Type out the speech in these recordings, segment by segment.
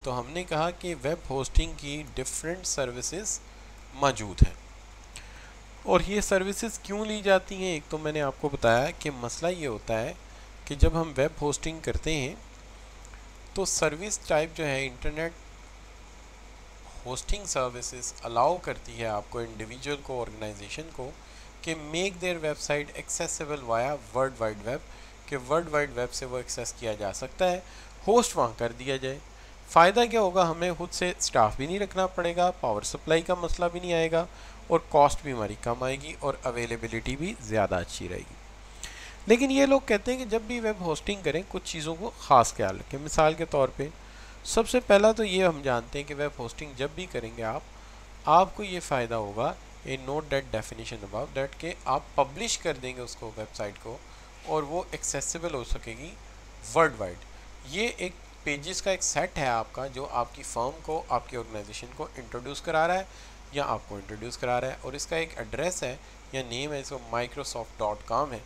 तो हमने कहा कि वेब होस्टिंग की डिफरेंट सर्विसेज मौजूद हैं और ये सर्विसेज क्यों ली जाती हैं। एक तो मैंने आपको बताया कि मसला ये होता है कि जब हम वेब होस्टिंग करते हैं तो सर्विस टाइप जो है इंटरनेट होस्टिंग सर्विसेज अलाउ करती है आपको इंडिविजुअल को, ऑर्गेनाइजेशन को, कि make their website accessible via world wide web, कि वर्ल्ड वाइड वेब से वो एक्सेस किया जा सकता है, होस्ट वहाँ कर दिया जाए। फ़ायदा क्या होगा, हमें खुद से स्टाफ भी नहीं रखना पड़ेगा, पावर सप्लाई का मसला भी नहीं आएगा और कॉस्ट भी हमारी कम आएगी और अवेलेबिलिटी भी ज़्यादा अच्छी रहेगी। लेकिन ये लोग कहते हैं कि जब भी वेब होस्टिंग करें कुछ चीज़ों को ख़ास ख्याल रखें। मिसाल के तौर पे सबसे पहला तो ये हम जानते हैं कि वेब होस्टिंग जब भी करेंगे आपको ये फ़ायदा होगा, a note that definition about that, कि आप पब्लिश कर देंगे उसको वेबसाइट को और वो एक्सेसिबल हो सकेगी वर्ल्ड वाइड। ये एक पेजेस का एक सेट है आपका जो आपकी फर्म को, आपकी ऑर्गेनाइजेशन को इंट्रोड्यूस करा रहा है या आपको इंट्रोड्यूस करा रहा है और इसका एक एड्रेस है या नेम है, इसको microsoft.com है।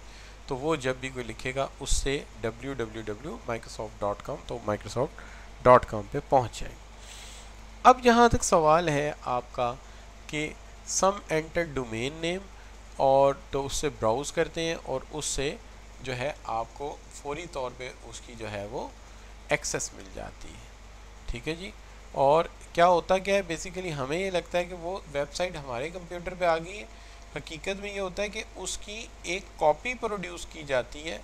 तो वो जब भी कोई लिखेगा उससे www.microsoft.com तो microsoft.com पे पहुंच जाएगा। अब यहाँ तक सवाल है आपका कि सम एंटर डोमेन नेम, और तो उससे ब्राउज़ करते हैं और उससे जो है आपको फौरी तौर पे उसकी जो है वो एक्सेस मिल जाती है। ठीक है जी। और क्या होता क्या है, बेसिकली हमें ये लगता है कि वो वेबसाइट हमारे कंप्यूटर पे आ गई है, हकीकत में ये होता है कि उसकी एक कॉपी प्रोड्यूस की जाती है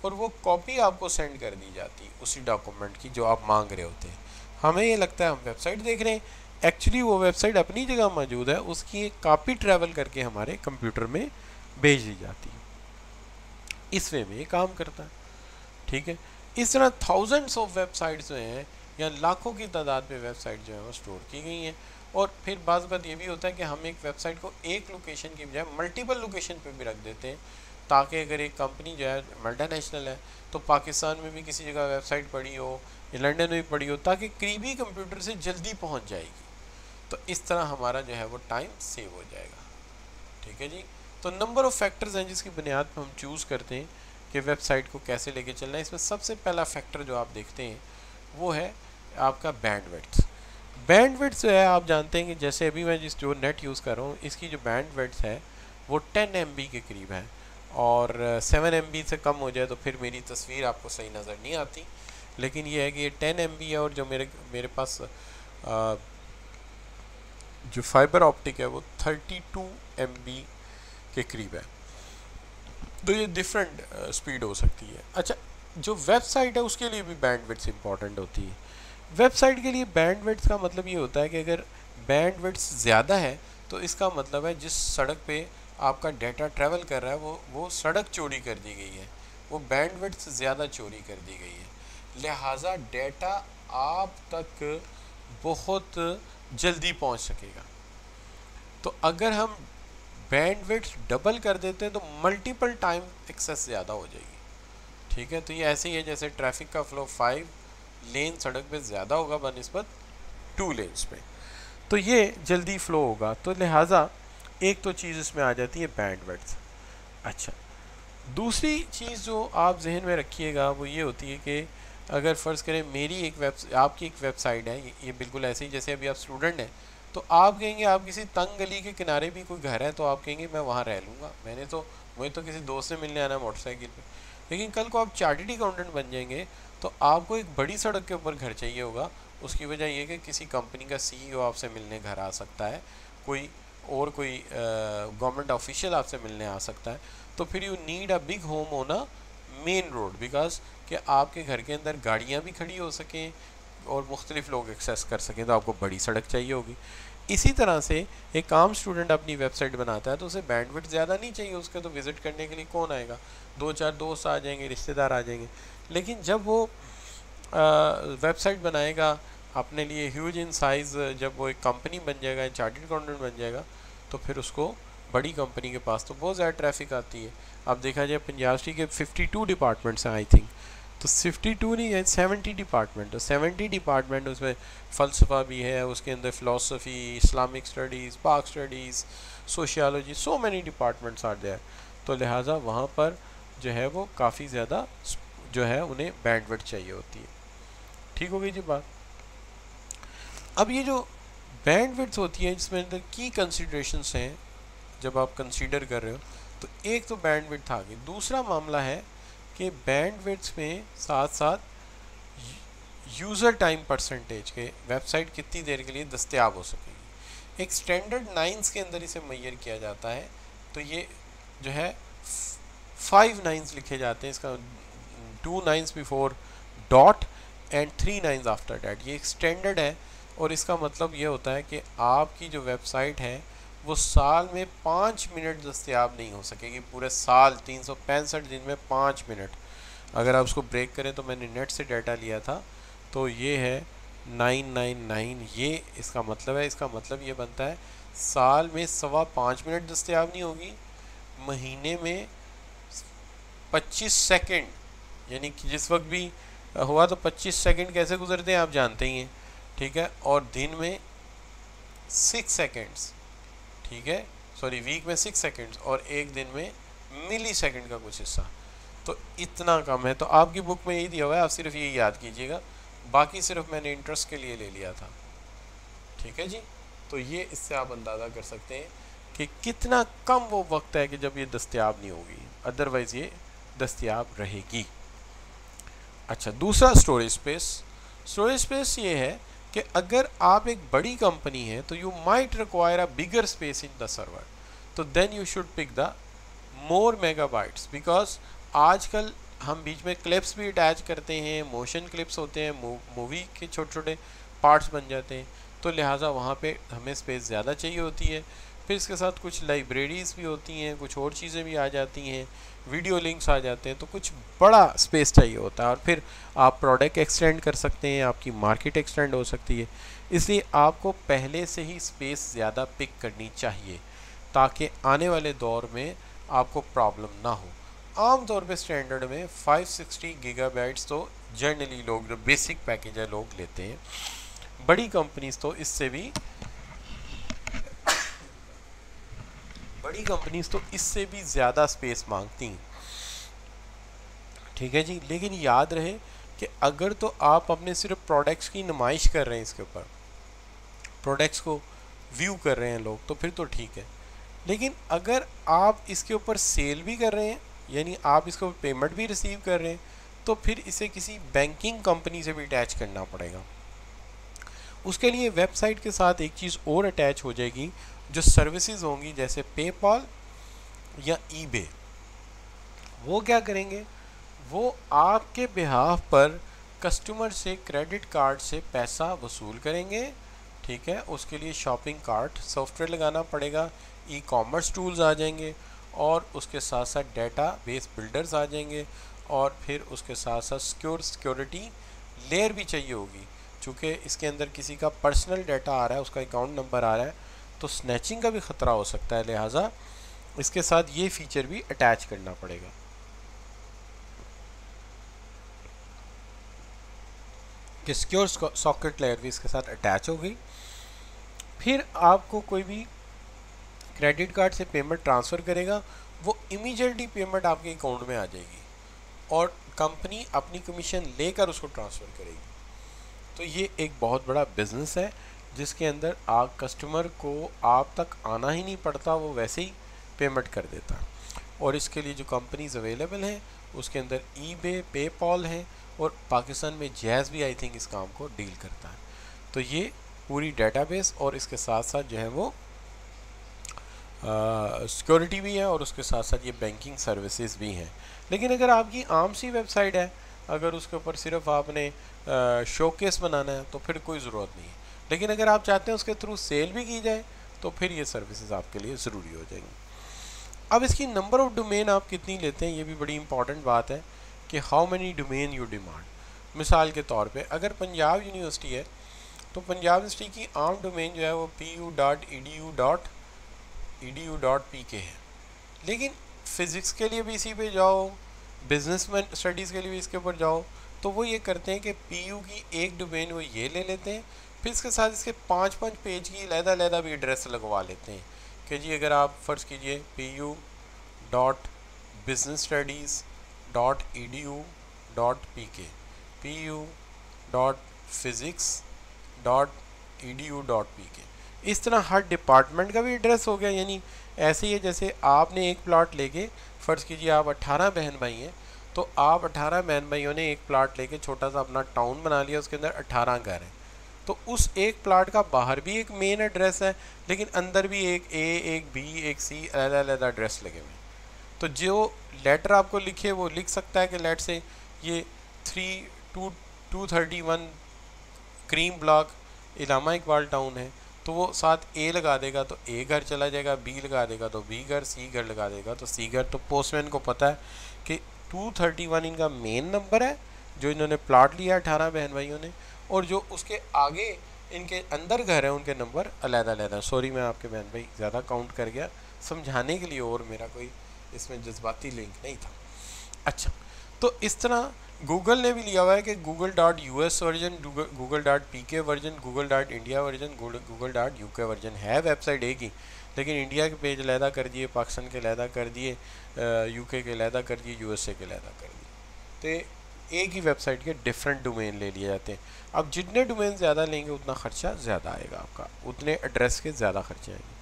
और वो कॉपी आपको सेंड कर दी जाती है उसी डॉक्यूमेंट की जो आप मांग रहे होते हैं। हमें ये लगता है हम वेबसाइट देख रहे हैं, एक्चुअली वो वेबसाइट अपनी जगह मौजूद है, उसकी एक कॉपी ट्रैवल करके हमारे कंप्यूटर में भेज दी जाती है। इस वे में ये काम करता है। ठीक है। इस तरह थाउजेंड्स ऑफ वेबसाइट्स जो हैं या लाखों की तादाद में वेबसाइट जो है वो स्टोर की गई हैं। और फिर बाज़ बात ये भी होता है कि हम एक वेबसाइट को एक लोकेशन की बजाय मल्टीपल लोकेशन पे भी रख देते हैं, ताकि अगर एक कंपनी जो है मल्टीनेशनल है तो पाकिस्तान में भी किसी जगह वेबसाइट पड़ी हो, लंदन में भी पड़ी हो, ताकि करीबी कंप्यूटर से जल्दी पहुंच जाएगी। तो इस तरह हमारा जो है वो टाइम सेव हो जाएगा। ठीक है जी। तो नंबर ऑफ़ फैक्टर्स हैं जिसकी बुनियाद पर हम चूज़ करते हैं कि वेबसाइट को कैसे लेके चलना है। इसमें सबसे पहला फैक्टर जो आप देखते हैं वो है आपका बैंडविड्थ। बैंडविड्थ जो है आप जानते हैं कि जैसे अभी मैं जो नेट यूज़ कर रहा हूँ इसकी जो बैंडविड्थ है वो 10 MB के करीब है, और 7 MB से कम हो जाए तो फिर मेरी तस्वीर आपको सही नज़र नहीं आती। लेकिन ये है कि ये 10 MB है और जो मेरे पास जो फाइबर ऑप्टिक है वो 32 MB के करीब है। तो ये डिफरेंट स्पीड हो सकती है। अच्छा, जो वेबसाइट है उसके लिए भी बैंडविड्थ इंपॉर्टेंट होती है। वेबसाइट के लिए बैंडविड्थ का मतलब ये होता है कि अगर बैंडविड्थ ज़्यादा है तो इसका मतलब है जिस सड़क पे आपका डाटा ट्रैवल कर रहा है वो सड़क चोरी कर दी गई है, वो बैंडविड्थ ज़्यादा चोरी कर दी गई है, लिहाजा डाटा आप तक बहुत जल्दी पहुंच सकेगा। तो अगर हम बैंडविड्थ डबल कर देते हैं तो मल्टीपल टाइम एक्सेस ज़्यादा हो जाएगी। ठीक है। तो ये ऐसे ही है जैसे ट्रैफिक का फ्लो 5 लेन सड़क पे ज़्यादा होगा बनिस्बत 2 लेन्स पे, तो ये जल्दी फ्लो होगा। तो लिहाजा एक तो चीज़ इसमें आ जाती है बैंडविड्थ। अच्छा, दूसरी चीज़ जो आप जहन में रखिएगा वो ये होती है कि अगर फ़र्ज़ करें मेरी आपकी एक वेबसाइट है, ये बिल्कुल ऐसे ही जैसे अभी आप स्टूडेंट हैं तो आप कहेंगे, आप किसी तंग गली के किनारे भी कोई घर है तो आप कहेंगे मैं वहाँ रह लूँगा, मुझे तो किसी दोस्त से मिलने आना है मोटरसाइकिल पे। लेकिन कल को आप चार्टर्ड अकाउंटेंट बन जाएंगे तो आपको एक बड़ी सड़क के ऊपर घर चाहिए होगा। उसकी वजह यह कि किसी कंपनी का CEO आपसे मिलने घर आ सकता है, कोई गवर्नमेंट ऑफिशियल आपसे मिलने आ सकता है। तो फिर you need a big home on a main road, because कि आपके घर के अंदर गाड़ियाँ भी खड़ी हो सकें और मुख्तलिफ लोग एक्सेस कर सकें, तो आपको बड़ी सड़क चाहिए होगी। इसी तरह से एक आम स्टूडेंट अपनी वेबसाइट बनाता है तो उसे बैंडविड्थ ज़्यादा नहीं चाहिए, उसके तो विज़िट करने के लिए कौन आएगा, 2-4 दोस्त आ जाएंगे, रिश्तेदार आ जाएंगे। लेकिन जब वो वेबसाइट बनाएगा अपने लिए ह्यूज इन साइज़, जब वो एक कंपनी बन जाएगा, चार्टर्ड अकाउंटेंट बन जाएगा, तो फिर उसको बड़ी कंपनी के पास तो बहुत ज़्यादा ट्रैफिक आती है। अब देखा जाए पंजाब स्टेट के 52 डिपार्टमेंट्स हैं आई थिंक, तो 52 नहीं है 70 डिपार्टमेंट, तो 70 डिपार्टमेंट उसमें फ़लसफ़ा भी है, उसके अंदर philosophy, Islamic studies, Pak studies, sociology, so many departments are there. तो लिहाजा वहाँ पर जो है वो काफ़ी ज़्यादा जो है उन्हें बैंडविड्थ चाहिए होती है। ठीक हो गई जी बात। अब ये जो बैंडविड्थ होती है इसमें अंदर की कंसिडरेशंस हैं जब आप कंसीडर कर रहे हो, तो एक तो बैंडविड्थ आ गई, दूसरा मामला है कि बैंडविड्थ में साथ साथ यूज़र टाइम परसेंटेज के वेबसाइट कितनी देर के लिए दस्तयाब हो सकेगी। एक स्टैंडर्ड नाइन्स के अंदर इसे मैयर किया जाता है, तो ये जो है 5 नाइन्स लिखे जाते हैं, इसका 2 nines before dot and 3 nines after that, ये एक स्टैंडर्ड है। और इसका मतलब ये होता है कि आपकी जो वेबसाइट है वो साल में 5 मिनट दस्तयाब नहीं हो सकेगी, पूरे साल 365 दिन में 5 मिनट। अगर आप उसको ब्रेक करें, तो मैंने नेट से डाटा लिया था, तो ये है 999, ये इसका मतलब है। इसका मतलब ये बनता है साल में 5.25 मिनट दस्तयाब नहीं होगी, महीने में 25 सेकंड, यानी कि जिस वक्त भी हुआ तो 25 सेकंड कैसे गुजरते हैं आप जानते ही हैं, ठीक है। और दिन में 6 सेकंड्स, ठीक है, सॉरी वीक में 6 सेकंड्स, और एक दिन में मिली सेकंड का कुछ हिस्सा, तो इतना कम है। तो आपकी बुक में यही दिया हुआ है, आप सिर्फ ये याद कीजिएगा, बाकी सिर्फ मैंने इंटरेस्ट के लिए ले लिया था, ठीक है जी। तो ये इससे आप अंदाज़ा कर सकते हैं कि कितना कम वो वक्त है कि जब ये दस्तयाब नहीं होगी, अदरवाइज़ ये दस्तयाब रहेगी। अच्छा, दूसरा स्टोरेज स्पेस। स्टोरेज स्पेस ये है कि अगर आप एक बड़ी कंपनी है तो you might require a bigger space in the server, तो then you should pick the more megabytes, because आजकल हम बीच में क्लिप्स भी अटैच करते हैं, मोशन क्लिप्स होते हैं, मूवी के छोटे छोटे पार्ट्स बन जाते हैं, तो लिहाजा वहाँ पे हमें स्पेस ज़्यादा चाहिए होती है। फिर इसके साथ कुछ लाइब्रेरीज़ भी होती हैं, कुछ और चीज़ें भी आ जाती हैं, वीडियो लिंक्स आ जाते हैं, तो कुछ बड़ा स्पेस चाहिए होता है। और फिर आप प्रोडक्ट एक्सटेंड कर सकते हैं, आपकी मार्केट एक्सटेंड हो सकती है, इसलिए आपको पहले से ही स्पेस ज़्यादा पिक करनी चाहिए ताकि आने वाले दौर में आपको प्रॉब्लम ना हो। आम तौर पे स्टैंडर्ड में 560 गीगाबाइट्स तो जनरली लोग, जो बेसिक पैकेज है, लोग लेते हैं। बड़ी कंपनीज तो इससे भी ज़्यादा स्पेस मांगती हैं, ठीक है जी। लेकिन याद रहे कि अगर तो आप अपने सिर्फ प्रोडक्ट्स की नुमाइश कर रहे हैं, इसके ऊपर प्रोडक्ट्स को व्यू कर रहे हैं लोग, तो फिर तो ठीक है। लेकिन अगर आप इसके ऊपर सेल भी कर रहे हैं, यानी आप इसके ऊपर पेमेंट भी रिसीव कर रहे हैं, तो फिर इसे किसी बैंकिंग कंपनी से भी अटैच करना पड़ेगा। उसके लिए वेबसाइट के साथ एक चीज़ और अटैच हो जाएगी, जो सर्विसेज होंगी, जैसे पेपॉल या ईबे। वो क्या करेंगे, वो आपके बिहाफ पर कस्टमर से क्रेडिट कार्ड से पैसा वसूल करेंगे, ठीक है। उसके लिए शॉपिंग कार्ट सॉफ्टवेयर लगाना पड़ेगा, ई कॉमर्स टूल्स आ जाएंगे, और उसके साथ साथ डेटा बेस बिल्डर्स आ जाएंगे, और फिर उसके साथ साथ सिक्योरिटी लेयर भी चाहिए होगी, चूँकि इसके अंदर किसी का पर्सनल डाटा आ रहा है, उसका अकाउंट नंबर आ रहा है, तो स्नैचिंग का भी ख़तरा हो सकता है, लिहाजा इसके साथ ये फीचर भी अटैच करना पड़ेगा। कि सिक्योर सॉकेट लेयर भी इसके साथ अटैच हो गई। फिर आपको कोई भी क्रेडिट कार्ड से पेमेंट ट्रांसफ़र करेगा, वो इमीडिएटली पेमेंट आपके अकाउंट में आ जाएगी, और कंपनी अपनी कमीशन लेकर उसको ट्रांसफ़र करेगी। तो ये एक बहुत बड़ा बिजनेस है, जिसके अंदर आप कस्टमर को आप तक आना ही नहीं पड़ता, वो वैसे ही पेमेंट कर देता है। और इसके लिए जो कंपनीज अवेलेबल हैं, उसके अंदर ईबे, पेपॉल है, और पाकिस्तान में जैज़ भी आई थिंक इस काम को डील करता है। तो ये पूरी डेटाबेस, और इसके साथ साथ जो है वो सिक्योरिटी भी है, और उसके साथ साथ ये बैंकिंग सर्विसेज भी हैं। लेकिन अगर आपकी आम सी वेबसाइट है, अगर उसके ऊपर सिर्फ आपने शोकेस बनाना है, तो फिर कोई ज़रूरत नहीं है। लेकिन अगर आप चाहते हैं उसके थ्रू सेल भी की जाए, तो फिर ये सर्विसेज आपके लिए ज़रूरी हो जाएंगी। अब इसकी नंबर ऑफ़ डोमेन आप कितनी लेते हैं, ये भी बड़ी इंपॉर्टेंट बात है कि how many domain you demand. मिसाल के तौर पे अगर पंजाब यूनिवर्सिटी है, तो पंजाब यूनिवर्सिटी की आम डोमेन जो है वो pu.edu.pk है। लेकिन फ़िज़िक्स के लिए भी इसी पे जाओ, बिजनेस स्टडीज़ के लिए भी इसके ऊपर जाओ, तो वो ये करते हैं कि पीयू की एक डोमेन वो ये ले लेते हैं, फिर इसके साथ इसके 5-5 पेज की लहदा भी एड्रेस लगवा लेते हैं कि जी अगर आप फ़र्ज़ कीजिए pu.businessstudies.edu.pk, pu.physics.edu.pk, edu.pk। इस तरह हर डिपार्टमेंट का भी एड्रेस हो गया। यानी ऐसे ही है जैसे आपने एक प्लॉट लेके, फ़र्ज़ कीजिए आप 18 बहन भाई हैं, तो आप 18 बहन भाइयों ने एक प्लाट लेके छोटा सा अपना टाउन बना लिया, उसके अंदर 18 घर हैं। तो उस एक प्लाट का बाहर भी एक मेन एड्रेस है, लेकिन अंदर भी एक ए, एक बी, एक सी अलग-अलग एड्रेस लगे हुए हैं। तो जो लेटर आपको लिखे वो लिख सकता है कि लेट से ये 231 क्रीम ब्लॉक इलामा इकबाल टाउन है, तो वो साथ ए लगा देगा तो ए घर चला जाएगा, बी लगा देगा तो बी घर, सी घर लगा देगा तो सी घर। तो पोस्टमैन को पता है कि 231 इनका मेन नंबर है जो इन्होंने प्लॉट लिया 18 बहन भाइयों ने, और जो उसके आगे इनके अंदर घर है उनके नंबर अलग-अलग। सॉरी मैं आपके बहन भाई ज़्यादा काउंट कर गया समझाने के लिए, और मेरा कोई इसमें जज्बाती लिंक नहीं था। अच्छा, तो इस तरह गूगल ने भी लिया हुआ है कि google.us version, google.pk version, google.india version, google.uk version है। वेबसाइट एक ही, लेकिन इंडिया के पेज अलहदा कर दिए, पाकिस्तान के अलहदा कर दिए, यूके के अलहदा कर दिए, यूएसए के अलहदा कर दिए। तो एक ही वेबसाइट के डिफरेंट डोमेन ले लिए जाते हैं। अब जितने डोमेन ज़्यादा लेंगे उतना ख़र्चा ज़्यादा आएगा आपका, उतने एड्रेस के ज़्यादा खर्चे आएंगे।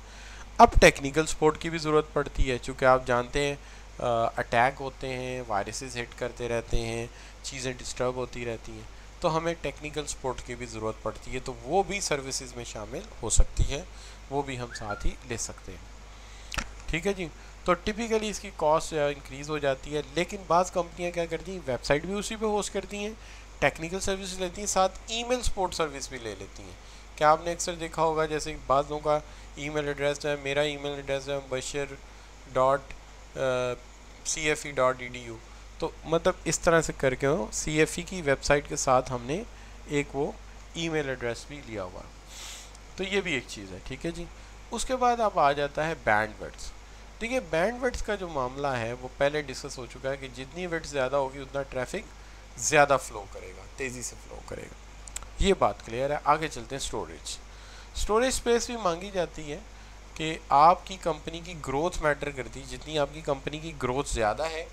अब टेक्निकल सपोर्ट की भी ज़रूरत पड़ती है, चूँकि आप जानते हैं अटैक होते हैं, वायरसेस हिट करते रहते हैं, चीज़ें डिस्टर्ब होती रहती हैं, तो हमें टेक्निकल सपोर्ट की भी ज़रूरत पड़ती है। तो वो भी सर्विसेज में शामिल हो सकती है, वो भी हम साथ ही ले सकते हैं। ठीक है जी। तो टिपिकली इसकी कॉस्ट इंक्रीज़ हो जाती है, लेकिन बाज़ कंपनियां क्या करती हैं, वेबसाइट भी उसी पे होस्ट करती हैं, टेक्निकल सर्विस लेती हैं, साथ ईमेल सपोर्ट सर्विस भी ले लेती हैं। क्या आपने अक्सर देखा होगा, जैसे बाज़ लोगों का ईमेल एड्रेस है, मेरा ईमेल एड्रेस है bashir.cfe.edu, तो मतलब इस तरह से करके हो CFE की वेबसाइट के साथ हमने एक वो ईमेल एड्रेस भी लिया हुआ। तो ये भी एक चीज़ है। ठीक है जी। उसके बाद अब आ जाता है बैंडविड्थ। देखिए बैंडविड्थ का जो मामला है वो पहले डिस्कस हो चुका है कि जितनी विड्थ ज़्यादा होगी उतना ट्रैफिक ज़्यादा फ्लो करेगा, तेज़ी से फ्लो करेगा। ये बात क्लियर है। आगे चलते हैं। स्टोरेज स्पेस भी मांगी जाती है कि आपकी कंपनी की ग्रोथ मैटर करती है। जितनी आपकी कंपनी की ग्रोथ ज़्यादा है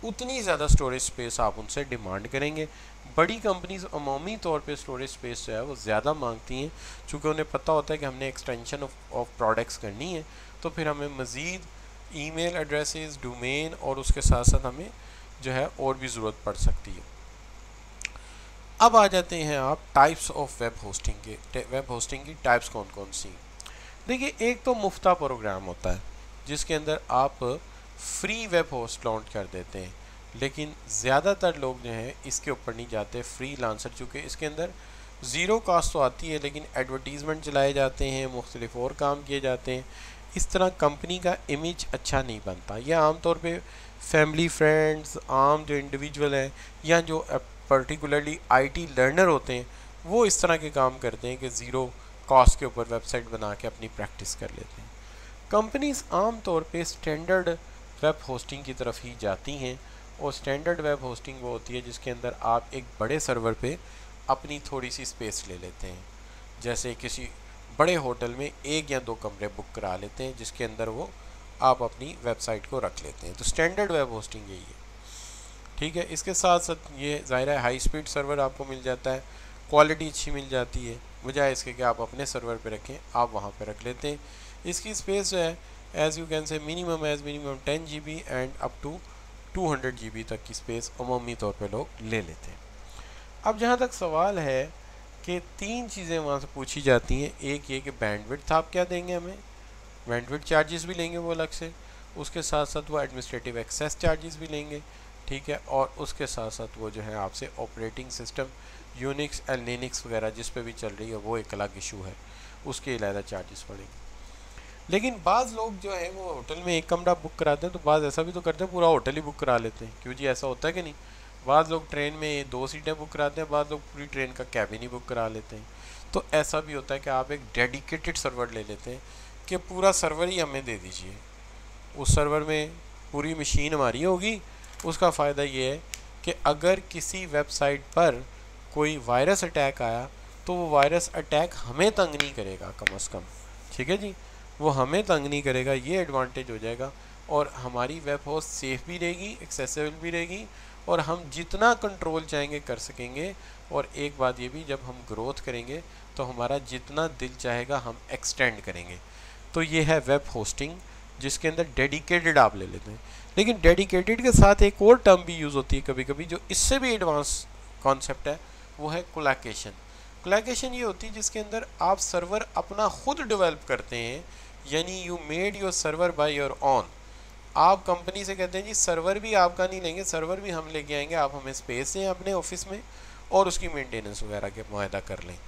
उतनी ज़्यादा स्टोरेज स्पेस आप उनसे डिमांड करेंगे। बड़ी कंपनीज अमूमी तौर पे स्टोरेज स्पेस जो है वो ज़्यादा मांगती हैं, चूँकि उन्हें पता होता है कि हमने एक्सटेंशन ऑफ प्रोडक्ट्स करनी है, तो फिर हमें मज़ीद ईमेल एड्रेसेस, डोमेन और उसके साथ साथ हमें जो है और भी ज़रूरत पड़ सकती है। अब आ जाते हैं आप टाइप्स ऑफ वेब होस्टिंग के। वेब होस्टिंग की टाइप्स कौन कौन सी। देखिए एक तो मुफ्ता प्रोग्राम होता है जिसके अंदर आप फ्री वेब होस्ट लॉन्च कर देते हैं, लेकिन ज़्यादातर लोग जो हैं इसके ऊपर नहीं जाते, फ्रीलांसर, चूँकि इसके अंदर ज़ीरो कास्ट तो आती है लेकिन एडवर्टीज़मेंट चलाए जाते हैं, मुख्तलिफ और काम किए जाते हैं। इस तरह कंपनी का इमेज अच्छा नहीं बनता। यह आमतौर पे फैमिली फ्रेंड्स, आम जो इंडिविजुअल हैं या जो पर्टिकुलरली IT लर्नर होते हैं वो इस तरह के काम करते हैं कि ज़ीरो कॉस्ट के ऊपर वेबसाइट बना के अपनी प्रैक्टिस कर लेते हैं। कंपनीज आम तौर पे स्टैंडर्ड वेब होस्टिंग की तरफ ही जाती हैं, और स्टैंडर्ड वेब होस्टिंग वो होती है जिसके अंदर आप एक बड़े सर्वर पे अपनी थोड़ी सी स्पेस ले लेते हैं। जैसे किसी बड़े होटल में 1 या 2 कमरे बुक करा लेते हैं जिसके अंदर वो आप अपनी वेबसाइट को रख लेते हैं। तो स्टैंडर्ड वेब होस्टिंग यही है। ठीक है। इसके साथ साथ ये ज़ाहिर है हाई स्पीड सर्वर आपको मिल जाता है, क्वालिटी अच्छी मिल जाती है, बजाय इसके कि आप अपने सर्वर पे रखें, आप वहाँ पे रख लेते हैं। इसकी स्पेस जो है as you can say minimum 10 GB and up to 200 GB तक की स्पेस अमूमी तौर पे लोग ले लेते हैं। अब जहाँ तक सवाल है कि 3 चीज़ें वहाँ से पूछी जाती हैं। एक ये कि बैंडविड्थ आप क्या देंगे हमें, बैंडविड्थ चार्जेस भी लेंगे वो अलग से, उसके साथ साथ वो एडमिनिस्ट्रेटिव एक्सेस चार्जेस भी लेंगे। ठीक है। और उसके साथ साथ वो जो है आपसे operating system Unix and Linux वगैरह जिस पे भी चल रही है वो एक अलग इशू है, उसके अलग चार्जेस पड़ेंगे। लेकिन बाज़ लोग जो है वो होटल में एक कमरा बुक कराते हैं, तो बाज़ ऐसा भी तो करते हैं पूरा होटल ही बुक करा लेते हैं। क्यों जी, ऐसा होता है कि नहीं। बाज़ लोग ट्रेन में 2 सीटें बुक कराते हैं, बाज़ लोग पूरी ट्रेन का कैबिन ही बुक करा लेते हैं। तो ऐसा भी होता है कि आप एक डेडिकेटेड सर्वर ले लेते हैं कि पूरा सर्वर ही हमें दे दीजिए, उस सर्वर में पूरी मशीन हमारी होगी। उसका फ़ायदा ये है कि अगर किसी वेबसाइट पर कोई वायरस अटैक आया तो वो वायरस अटैक हमें तंग नहीं करेगा कम से कम। ठीक है जी, वो हमें तंग नहीं करेगा, ये एडवांटेज हो जाएगा। और हमारी वेब होस्ट सेफ़ भी रहेगी, एक्सेसिबल भी रहेगी, और हम जितना कंट्रोल चाहेंगे कर सकेंगे। और एक बात ये भी, जब हम ग्रोथ करेंगे तो हमारा जितना दिल चाहेगा हम एक्सटेंड करेंगे। तो ये है वेब होस्टिंग, जिसके अंदर डेडिकेटेड आप ले लेते हैं। लेकिन डेडिकेटेड के साथ एक और टर्म भी यूज़ होती है कभी कभी, जो इससे भी एडवांस कॉन्सेप्ट है, वो है कोलैकेशन। कोलैकेशन ये होती है जिसके अंदर आप सर्वर अपना खुद डेवलप करते हैं, यानी you made your server by your own. आप कंपनी से कहते हैं जी सर्वर भी आपका नहीं लेंगे, सर्वर भी हम लेके आएंगे, आप हमें स्पेस दें अपने ऑफिस में और उसकी मेंटेनेंस वगैरह के मुआहदा कर लें।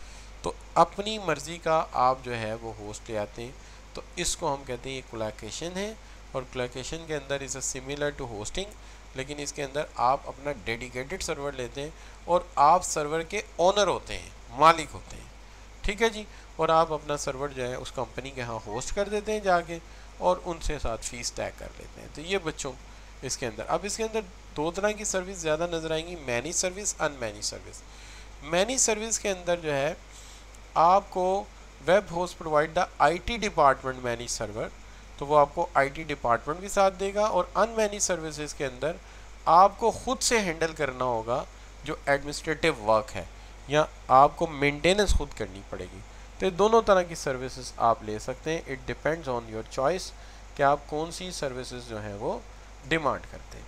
तो अपनी मर्ज़ी का आप जो है वो होस्ट ले आते हैं। तो इसको हम कहते हैं ये कोलैकेशन है। और कोलैकेशन के अंदर is a similar to hosting, लेकिन इसके अंदर आप अपना डेडिकेटेड सर्वर लेते हैं और आप सर्वर के ओनर होते हैं, मालिक होते हैं, ठीक है जी। और आप अपना सर्वर जो है उस कंपनी के यहाँ होस्ट कर देते हैं जाके, और उनसे साथ फीस तय कर लेते हैं। तो ये बच्चों इसके अंदर, अब इसके अंदर दो तरह की सर्विस ज़्यादा नज़र आएंगी, manage service, unmanaged service. Manage service के अंदर जो है आपको web host provide the IT department manage server, तो वो आपको आईटी डिपार्टमेंट भी साथ देगा। और अनमैनेज सर्विसेज के अंदर आपको खुद से हैंडल करना होगा जो एडमिनिस्ट्रेटिव वर्क है, या आपको मेंटेनेंस खुद करनी पड़ेगी। तो ये दोनों तरह की सर्विसेज आप ले सकते हैं। It depends on your choice कि आप कौन सी सर्विसेज जो हैं वो डिमांड करते हैं।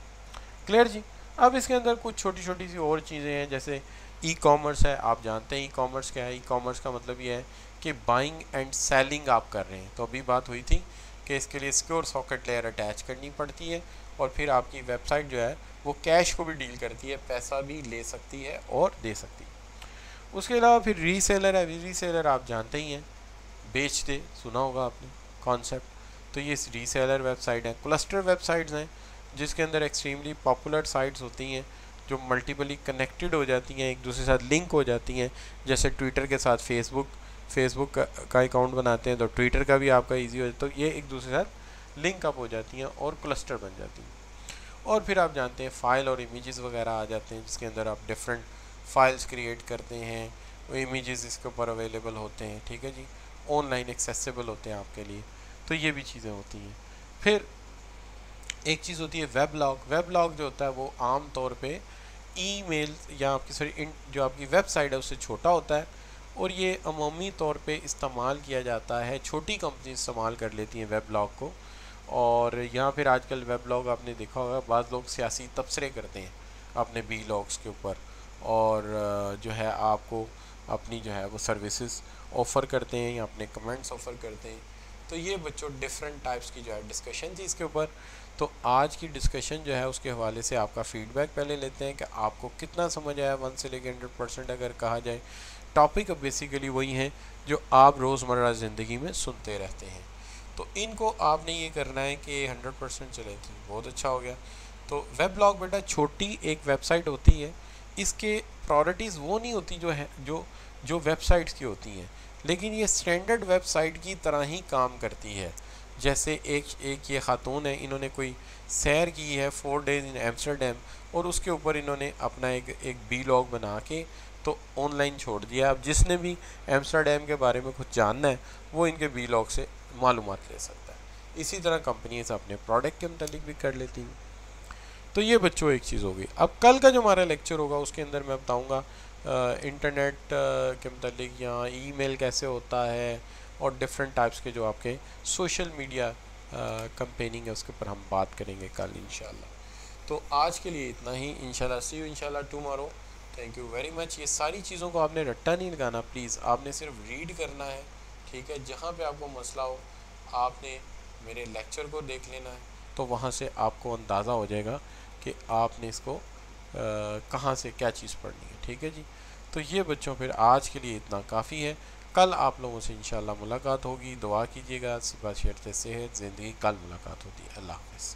क्लियर जी। अब इसके अंदर कुछ छोटी छोटी सी और चीज़ें हैं, जैसे ई कॉमर्स है। आप जानते हैं ई कॉमर्स क्या है। ई कॉमर्स का मतलब ये है कि बाइंग एंड सेलिंग आप कर रहे हैं। तो अभी बात हुई थी कि इसके लिए सिक्योर सॉकेट लेयर अटैच करनी पड़ती है, और फिर आपकी वेबसाइट जो है वो कैश को भी डील करती है, पैसा भी ले सकती है और दे सकती है। उसके अलावा फिर रीसेलर है। रीसेलर आप जानते ही हैं, बेच दे, सुना होगा आपने कॉन्सेप्ट। तो ये रीसेलर वेबसाइट है। क्लस्टर वेबसाइट्स हैं जिसके अंदर एक्सट्रीमली पॉपुलर साइट्स होती हैं जो मल्टीपली कनेक्टेड हो जाती हैं, एक दूसरे के साथ लिंक हो जाती हैं। जैसे ट्विटर के साथ फेसबुक का अकाउंट बनाते हैं तो ट्विटर का भी आपका ईजी हो जाता है। तो ये एक दूसरे के साथ लिंक अप हो जाती हैं और क्लस्टर बन जाती हैं। और फिर आप जानते हैं फाइल और इमेजेस वगैरह आ जाते हैं, जिसके अंदर आप डिफरेंट फाइल्स क्रिएट करते हैं, वो इमेजेस इसके ऊपर अवेलेबल होते हैं, ठीक है जी, ऑनलाइन एक्सेसिबल होते हैं आपके लिए। तो ये भी चीज़ें होती हैं। फिर एक चीज़ होती है वेबलॉग। वेबलॉग जो होता है वो आम तौर पे ईमेल या आपकी जो आपकी वेबसाइट है उससे छोटा होता है, और ये अमूमी तौर पे इस्तेमाल किया जाता है, छोटी कंपनी इस्तेमाल कर लेती हैं वेबलॉग को। और यहाँ फिर आजकल वेबलॉग आपने देखा होगा, बाज़ लोग सियासी तबसरे करते हैं अपने ब्लॉग्स के ऊपर, और जो है आपको अपनी जो है वो सर्विसेज ऑफ़र करते हैं या अपने कमेंट्स ऑफ़र करते हैं। तो ये बच्चों डिफरेंट टाइप्स की जो है डिस्कशन थी इसके ऊपर। तो आज की डिस्कशन जो है उसके हवाले से आपका फ़ीडबैक पहले लेते हैं कि आपको कितना समझ आया 1 से लेकर 100% अगर कहा जाए। टॉपिक अब बेसिकली वही हैं जो आप रोज़मर्रा ज़िंदगी में सुनते रहते हैं। तो इनको आपने ये करना है कि 100% चले थी, बहुत अच्छा हो गया। तो वेबलॉग बेटा छोटी एक वेबसाइट होती है, इसके प्रायोरिटीज़ वो नहीं होती जो वेबसाइट्स की होती हैं, लेकिन ये स्टैंडर्ड वेबसाइट की तरह ही काम करती है। जैसे एक ये ख़ातून है, इन्होंने कोई सैर की है 4 डेज़ इन एम्स्टर्डम, और उसके ऊपर इन्होंने अपना एक ब्लॉग बना के तो ऑनलाइन छोड़ दिया। अब जिसने भी एम्स्टर्डम के बारे में कुछ जानना है वो इनके ब्लॉग से मालूमात ले सकता है। इसी तरह कंपनीज अपने प्रोडक्ट के मुतालिक भी कर लेती हैं। तो ये बच्चों एक चीज़ होगी। अब कल का जो हमारा लेक्चर होगा उसके अंदर मैं बताऊंगा इंटरनेट के मुतालिक, या ईमेल कैसे होता है, और डिफरेंट टाइप्स के जो आपके सोशल मीडिया कैंपेनिंग है उसके ऊपर हम बात करेंगे कल इंशाल्लाह। तो आज के लिए इतना ही, इंशाल्लाह सी यू इंशाल्लाह tomorrow. Thank you very much. ये सारी चीज़ों को आपने रट्टा नहीं लगाना प्लीज़, आपने सिर्फ रीड करना है, ठीक है। जहाँ पे आपको मसला हो आपने मेरे लेक्चर को देख लेना है, तो वहाँ से आपको अंदाज़ा हो जाएगा कि आपने इसको कहाँ से क्या चीज़ पढ़नी है, ठीक है जी। तो ये बच्चों फिर आज के लिए इतना काफ़ी है। कल आप लोगों से इंशाल्लाह मुलाकात होगी। दुआ कीजिएगा, सिबा शेर से सेहत ज़िंदगी, कल मुलाकात होती है। अल्लाह हाफ़िज़।